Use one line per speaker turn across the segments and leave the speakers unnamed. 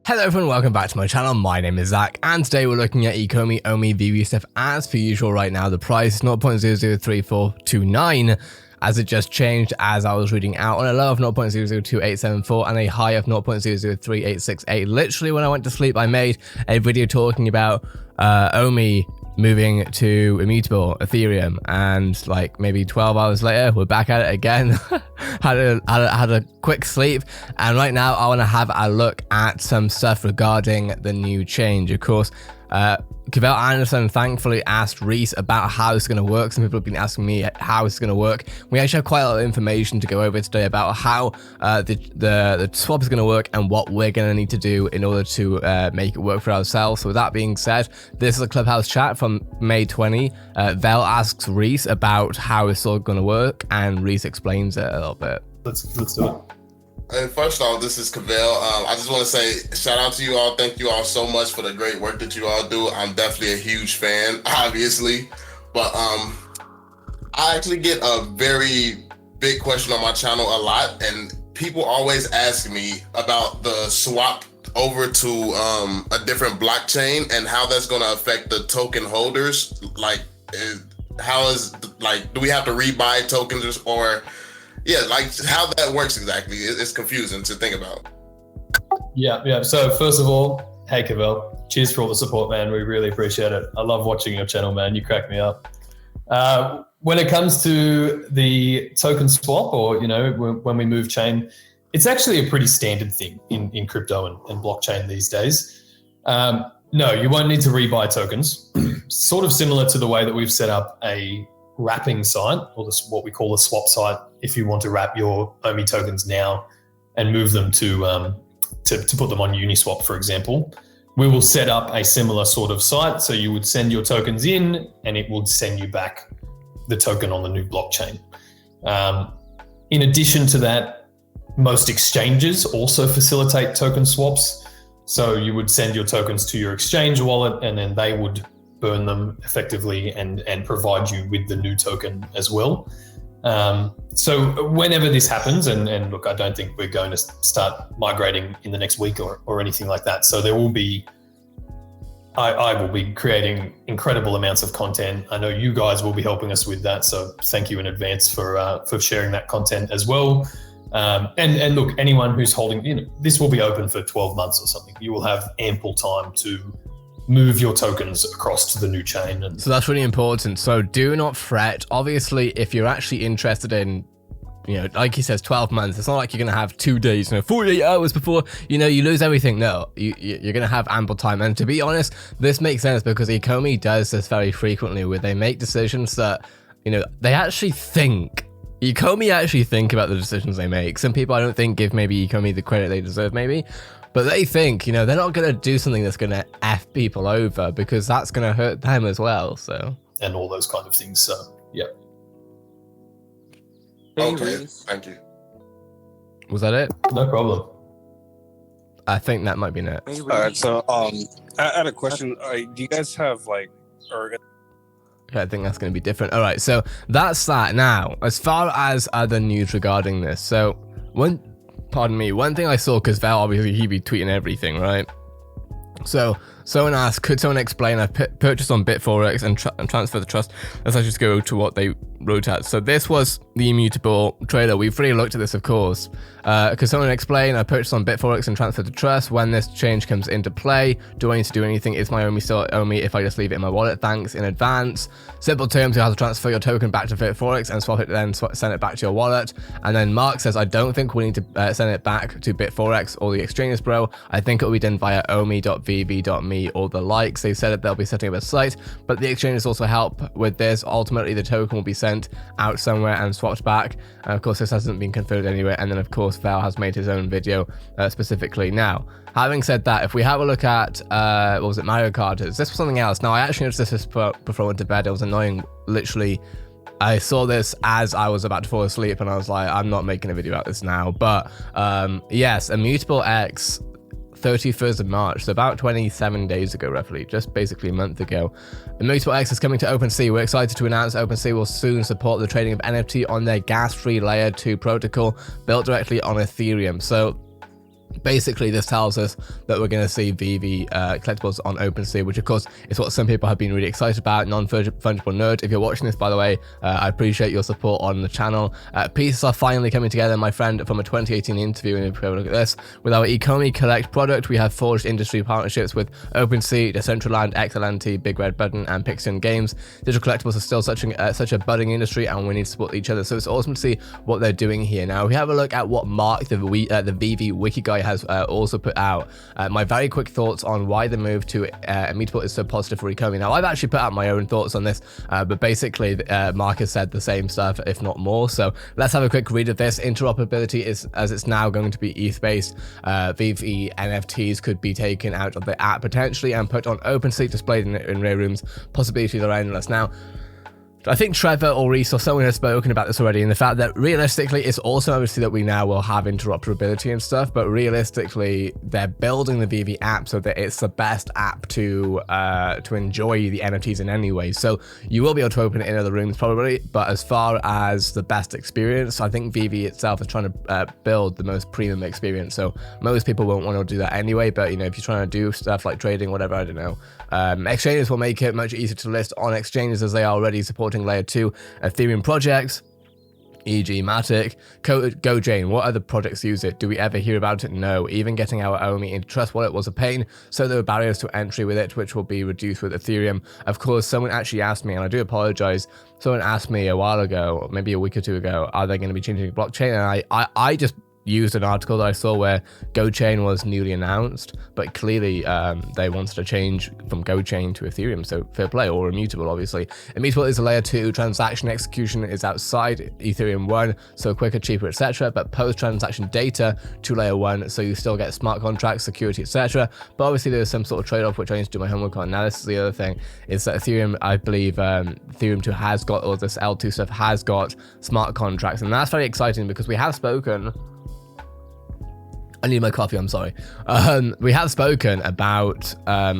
Hello everyone, welcome back to my channel. My name is Zach, and today we're looking at Ecomi Omi VeVe stuff. As per usual right now, the price is 0.003429, as it just changed as I was reading out, on a low of 0.002874 and a high of 0.003868. Literally when I went to sleep, I made a video talking about Omi moving to immutable Ethereum, and like maybe 12 hours later we're back at it again. had a quick sleep, and right now I want to have a look at some stuff regarding the new change. Of course, Cavell Anderson thankfully asked Reese about how it's going to work. Some people have been asking me how it's going to work. We actually have quite a lot of information to go over today about how the swap is going to work and what we're going to need to do in order to make it work for ourselves. So with that being said, this is a Clubhouse chat from May 20. Vel asks Reese about how it's all going to work, and Reese explains it a little bit.
Let's do it.
And first off, this is Cavell. I just want to say shout out to you all. Thank you all so much for the great work that you all do. I'm definitely a huge fan, obviously. But I actually get a very big question on my channel a lot, and people always ask me about the swap over to a different blockchain and how that's going to affect the token holders. Like, do we have to rebuy tokens, or yeah, like how that works exactly? It's confusing to think about.
Yeah. So first of all, hey Cavell, cheers for all the support, man. We really appreciate it. I love watching your channel, man. You crack me up. When it comes to the token swap, or when we move chain, it's actually a pretty standard thing in crypto and blockchain these days. No, you won't need to rebuy tokens. Sort of similar to the way that we've set up a wrapping site, or what we call a swap site, if you want to wrap your Omi tokens now and move them to put them on Uniswap, for example. We will set up a similar sort of site, so you would send your tokens in and it would send you back the token on the new blockchain. In addition to that, most exchanges also facilitate token swaps. So you would send your tokens to your exchange wallet, and then they would burn them effectively and provide you with the new token as well. So whenever this happens, and look, I don't think we're going to start migrating in the next week or anything like that. So there will be, I will be creating incredible amounts of content. I know you guys will be helping us with that. So thank you in advance for sharing that content as well. And look, anyone who's holding, this will be open for 12 months or something. You will have ample time to move your tokens across to the new chain. And
so that's really important. So do not fret. Obviously, if you're actually interested in, like he says, 12 months, it's not like you're going to have 2 days, 48 hours before, you lose everything. No, you're going to have ample time. And to be honest, this makes sense because Ecomi does this very frequently, where they make decisions that, they actually think. Ecomi actually think about the decisions they make. Some people, I don't think, give maybe Ecomi the credit they deserve, maybe. But they think, they're not going to do something that's going to F people over, because that's going to hurt them as well, so.
And all those kind of things, so, yeah.
Okay, thank you.
Was that it?
No problem.
I think that might be it.
All right, so I had a question. Do you guys have Okay,
I think that's going to be different. All right, so that's that. Now, as far as other news regarding this, so one thing I saw, because Val, obviously, he'd be tweeting everything, right? So someone asked, could someone explain, I've purchased on Bitforex and transfer the trust. Let's just go to what they wrote at. So this was the immutable trailer. We've really looked at this, of course. Could someone explain, I purchased on Bitforex and transferred to trust. When this change comes into play, do I need to do anything? Is my Omi still Omi if I just leave it in my wallet? Thanks in advance. Simple terms, you have to transfer your token back to Bitforex and swap it, then send it back to your wallet. And then Mark says, I don't think we need to send it back to Bitforex or the exchanges, bro. I think it will be done via omi.vv.me or the likes. They said that they'll be setting up a site, but the exchanges also help with this. Ultimately, the token will be sent out somewhere and swapped back. Of course, this hasn't been confirmed anywhere. And then, of course, Val has made his own video specifically. Now, having said that, if we have a look at, what was it, Mario Kart, this was something else. Now, I actually noticed this before I went to bed. It was annoying, literally. I saw this as I was about to fall asleep, and I was like, I'm not making a video about this now. But yes, Immutable X, 31st of March, so about 27 days ago, roughly, just basically a month ago. Immutable X is coming to OpenSea. We're excited to announce OpenSea will soon support the trading of NFT on their gas-free Layer 2 protocol built directly on Ethereum. So Basically, this tells us that we're going to see VeVe collectibles on OpenSea, which of course is what some people have been really excited about. Non-fungible nerd. If you're watching this, by the way, I appreciate your support on the channel. Pieces are finally coming together. My friend from a 2018 interview, and if you have a look at this, with our Ecomi Collect product, we have forged industry partnerships with OpenSea, Decentraland, XLNT, Big Red Button, and Pixion Games. Digital collectibles are still such a budding industry, and we need to support each other. So it's awesome to see what they're doing here. Now, if we have a look at what Mark, the VeVe wiki guy, has also put out, my very quick thoughts on why the move to Immutable is so positive for Ecomi. Now, I've actually put out my own thoughts on this, but basically Mark has said the same stuff, if not more. So let's have a quick read of this. Interoperability is, as it's now going to be ETH based, VeVe NFTs could be taken out of the app potentially and put on OpenSea, displayed in rare rooms. Possibilities are endless. Now, I think Trevor or Reese or someone has spoken about this already, in the fact that realistically, it's also obviously that we now will have interoperability and stuff, but realistically, they're building the VeVe app so that it's the best app to enjoy the NFTs in any way. So you will be able to open it in other rooms probably, but as far as the best experience, I think VeVe itself is trying to build the most premium experience. So most people won't want to do that anyway, but you know, if you're trying to do stuff like trading, whatever, I don't know, exchanges will make it much easier to list on exchanges, as they are already supporting layer 2 Ethereum projects, e.g. Matic. GoJane, what other projects use it? Do we ever hear about it? No. Even getting our Omi into Trust Wallet was a pain, so there were barriers to entry with it, which will be reduced with Ethereum. Of course, someone actually asked me, and I do apologize, someone asked me a while ago, maybe a week or two ago, are they going to be changing the blockchain? And I just used an article that I saw where GoChain was newly announced, but clearly they wanted to change from GoChain to Ethereum, so fair play, or Immutable, obviously. Immutable is a layer 2, transaction execution is outside Ethereum 1, so quicker, cheaper, etc., but post-transaction data to layer 1, so you still get smart contracts, security, etc., but obviously there's some sort of trade-off which I need to do my homework on. Now, this is the other thing, is that Ethereum, I believe Ethereum 2 has got, or this L2 stuff has got smart contracts, and that's very exciting because we have spoken, I need my coffee, I'm sorry. We have spoken about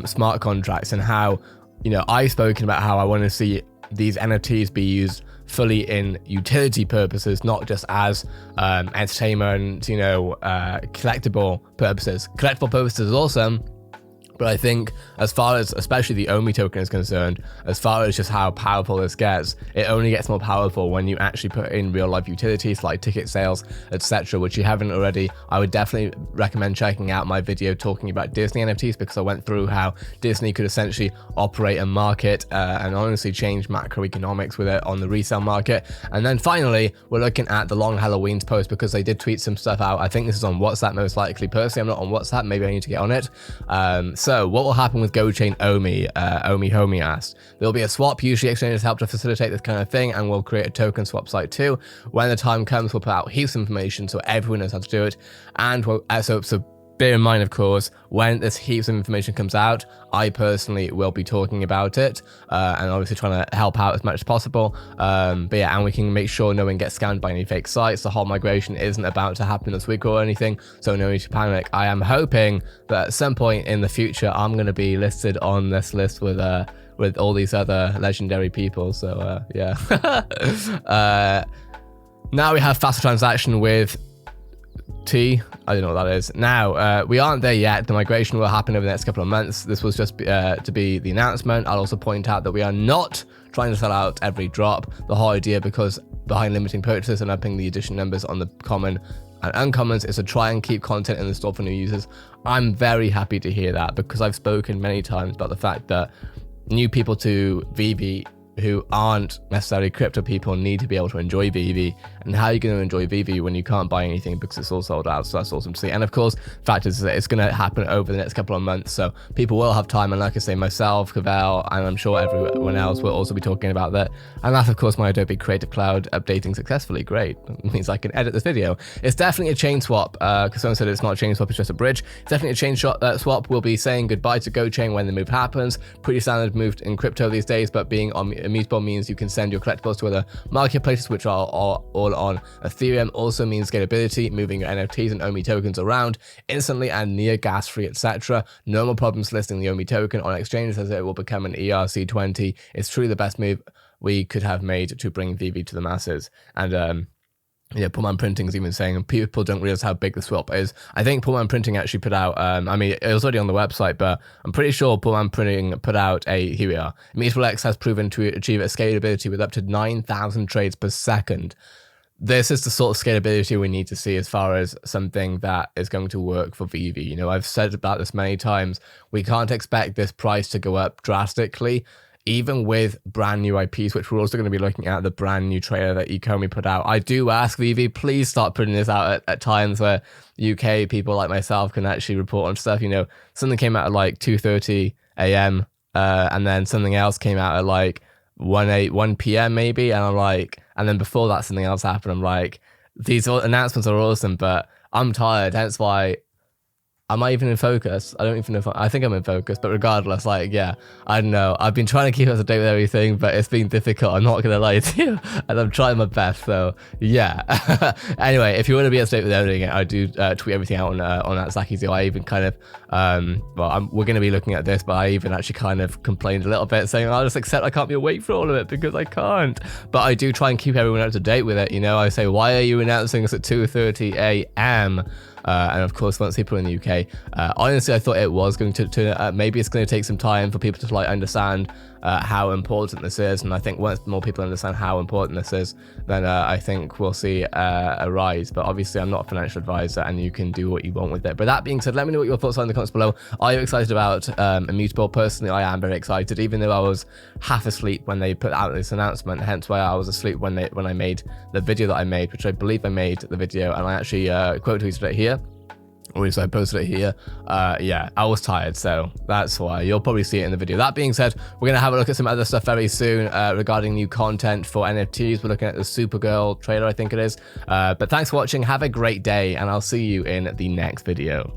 smart contracts and how, you know, I've spoken about how I want to see these NFTs be used fully in utility purposes, not just as entertainment, you know, collectible purposes. Collectible purposes is awesome, but I think as far as especially the Omi token is concerned, as far as just how powerful this gets, it only gets more powerful when you actually put in real life utilities like ticket sales, etc., which you haven't already. I would definitely recommend checking out my video talking about Disney NFTs, because I went through how Disney could essentially operate a market and honestly change macroeconomics with it on the resale market. And then finally, we're looking at the Long Halloween's post, because they did tweet some stuff out. I think this is on WhatsApp most likely. Personally, I'm not on WhatsApp. Maybe I need to get on it. So what will happen with GoChain Omi? Omi Homie asked. There'll be a swap. Usually exchanges help to facilitate this kind of thing, and we'll create a token swap site too. When the time comes, we'll put out heaps of information so everyone knows how to do it. And we'll, so bear in mind, of course, when this heaps of information comes out, I personally will be talking about it and obviously trying to help out as much as possible. But yeah, and we can make sure no one gets scammed by any fake sites. The whole migration isn't about to happen this week or anything, so no need to panic. I am hoping that at some point in the future, I'm going to be listed on this list with all these other legendary people. So yeah. Now we have faster transaction with I don't know what that is. Now, we aren't there yet. The migration will happen over the next couple of months. This was just to be the announcement. I'll also point out that we are not trying to sell out every drop. The whole idea, because behind limiting purchases and upping the edition numbers on the common and uncommons, is to try and keep content in the store for new users. I'm very happy to hear that, because I've spoken many times about the fact that new people to VeVe who aren't necessarily crypto people need to be able to enjoy VeVe. And how are you going to enjoy VeVe when you can't buy anything because it's all sold out? So that's awesome to see. And of course, the fact is that it's going to happen over the next couple of months, so people will have time. And like I say, myself, Cavell, and I'm sure everyone else will also be talking about that. And that's of course my Adobe Creative Cloud updating successfully. Great. It means I can edit this video. It's definitely a chain swap, because someone said it's not a chain swap, it's just a bridge. It's definitely a chain swap. We'll be saying goodbye to GoChain when the move happens. Pretty standard move in crypto these days, but being on Immutable means you can send your collectibles to other marketplaces, which are all on Ethereum. Also means scalability, moving your NFTs and Omi tokens around instantly and near gas free, etc. No more problems listing the Omi token on exchanges, as it will become an ERC20. It's truly the best move we could have made to bring VeVe to the masses. And Yeah, Pullman Printing is even saying people don't realize how big the swap is. I think Pullman Printing actually put out, I mean, it was already on the website, but I'm pretty sure Pullman Printing put out here we are. Immutable X has proven to achieve a scalability with up to 9,000 trades per second. This is the sort of scalability we need to see as far as something that is going to work for VeVe. You know, I've said about this many times. We can't expect this price to go up drastically, even with brand new IPs, which we're also going to be looking at the brand new trailer that Ecomi put out. I do ask VeVe, please start putting this out at times where UK people like myself can actually report on stuff. You know, something came out at like 2:30 a.m. And then something else came out at like 1 p.m. maybe, and I'm like, and then before that something else happened. I'm like, these announcements are awesome, but I'm tired. Hence why, am I even in focus? I don't even know if I think I'm in focus, but regardless, like, yeah, I don't know. I've been trying to keep up to date with everything, but it's been difficult. I'm not gonna lie to you, and I'm trying my best. So yeah. Anyway, if you want to be up to date with everything, I do tweet everything out on that Zacky's. I even kind of, we're gonna be looking at this, but I even actually kind of complained a little bit, saying I'll just accept I can't be awake for all of it because I can't. But I do try and keep everyone up to date with it. You know, I say, why are you announcing this at 2:30 a.m.? And of course, once people in the UK, honestly, I thought it was going to maybe it's going to take some time for people to like understand how important this is. And I think once more people understand how important this is, then I think we'll see a rise. But obviously, I'm not a financial advisor, and you can do what you want with it. But that being said, let me know what your thoughts are in the comments below. Are you excited about Immutable? Personally, I am very excited, even though I was half asleep when they put out this announcement. Hence why I was asleep when I made the video that I made, which I believe I made the video, and I actually quote tweeted it here. Or at least I posted it here. Yeah, I was tired, so that's why. You'll probably see it in the video. That being said, we're going to have a look at some other stuff very soon regarding new content for NFTs. We're looking at the Supergirl trailer, I think it is. But thanks for watching. Have a great day, and I'll see you in the next video.